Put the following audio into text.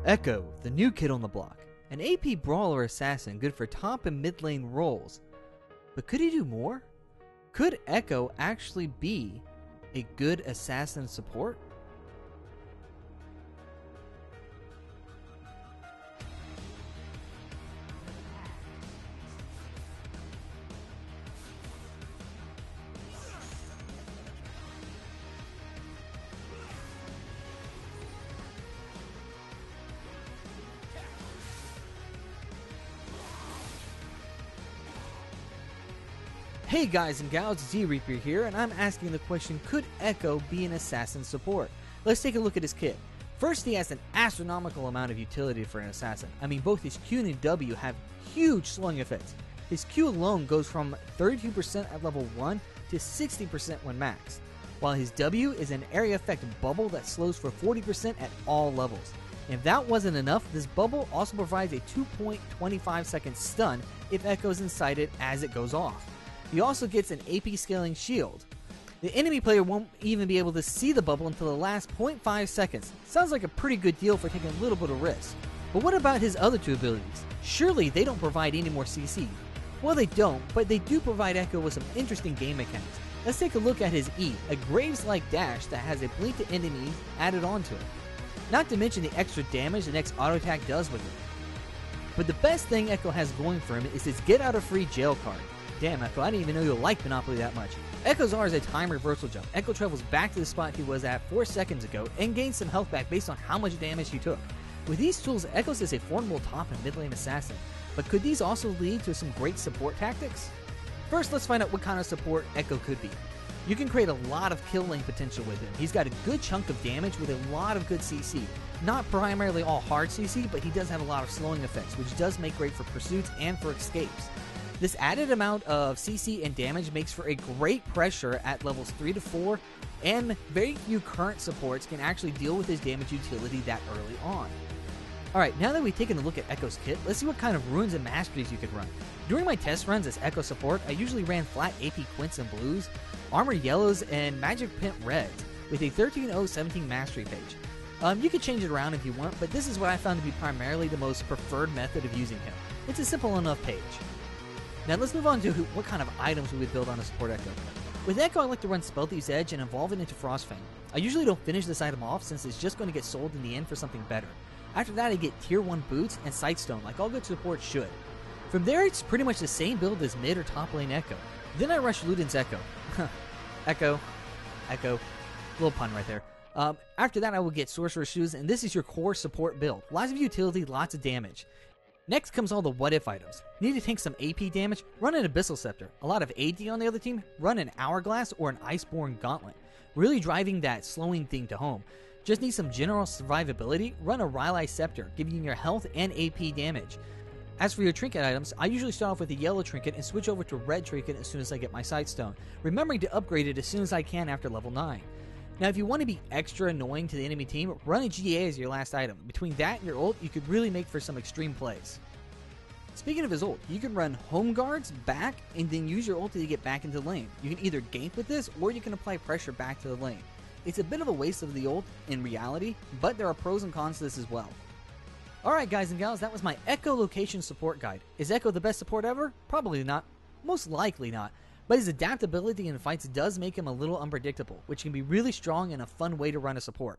Ekko, the new kid on the block. An AP brawler assassin good for top and mid lane roles. But could he do more? Could Ekko actually be a good assassin support? Hey guys and gals, it's Ereaper here, and I'm asking the question, could Ekko be an assassin support? Let's take a look at his kit. First, he has an astronomical amount of utility for an assassin. I mean, both his Q and W have huge slowing effects. His Q alone goes from 32% at level 1 to 60% when maxed, while his W is an area effect bubble that slows for 40% at all levels. And if that wasn't enough, this bubble also provides a 2.25 second stun if Ekko is inside it as it goes off. He also gets an AP scaling shield. The enemy player won't even be able to see the bubble until the last 0.5 seconds. Sounds like a pretty good deal for taking a little bit of risk. But what about his other two abilities? Surely they don't provide any more CC. Well, they don't, but they do provide Ekko with some interesting game mechanics. Let's take a look at his E, a Graves-like dash that has a blink to enemies added onto it. Not to mention the extra damage the next auto attack does with it. But the best thing Ekko has going for him is his get out of free jail card. Damn, Ekko, I didn't even know you liked Monopoly that much. Ekko's R is a time reversal jump. Ekko travels back to the spot he was at 4 seconds ago and gains some health back based on how much damage he took. With these tools, Ekko is a formidable top and mid lane assassin, but could these also lead to some great support tactics? First, let's find out what kind of support Ekko could be. You can create a lot of kill lane potential with him. He's got a good chunk of damage with a lot of good CC. Not primarily all hard CC, but he does have a lot of slowing effects, which does make great for pursuits and for escapes. This added amount of CC and damage makes for a great pressure at levels 3 to 4, and very few current supports can actually deal with his damage utility that early on. Alright, now that we've taken a look at Ekko's kit, let's see what kind of runes and masteries you could run. During my test runs as Ekko support, I usually ran flat AP Quints and Blues, Armor Yellows, and Magic Pent Reds, with a 13.017 mastery page. You could change it around if you want, but this is what I found to be primarily the most preferred method of using him. It's a simple enough page. Now let's move on to what kind of items we would build on a support Ekko. With Ekko, I like to run Spell Thief's Edge and evolve it into Frostfang. I usually don't finish this item off since it's just going to get sold in the end for something better. After that, I get Tier 1 Boots and Sightstone like all good supports should. From there, it's pretty much the same build as mid or top lane Ekko. Then I rush Luden's Ekko. Ekko. Little pun right there. After that, I will get Sorcerer's Shoes, and this is your core support build. Lots of utility, lots of damage. Next comes all the what if items. Need to tank some AP damage? Run an Abyssal Scepter. A lot of AD on the other team? Run an Hourglass or an Iceborne Gauntlet. Really driving that slowing thing to home. Just need some general survivability? Run a Rylai Scepter, giving you your health and AP damage. As for your trinket items, I usually start off with a yellow trinket and switch over to a red trinket as soon as I get my Sightstone, remembering to upgrade it as soon as I can after level 9. Now, if you want to be extra annoying to the enemy team, run a GA as your last item. Between that and your ult, you could really make for some extreme plays. Speaking of his ult, you can run Home Guards back and then use your ult to get back into the lane. You can either gank with this or you can apply pressure back to the lane. It's a bit of a waste of the ult in reality, but there are pros and cons to this as well. Alright guys and gals, that was my Ekkolocation support guide. Is Ekko the best support ever? Probably not. Most likely not. But his adaptability in fights does make him a little unpredictable, which can be really strong and a fun way to run a support.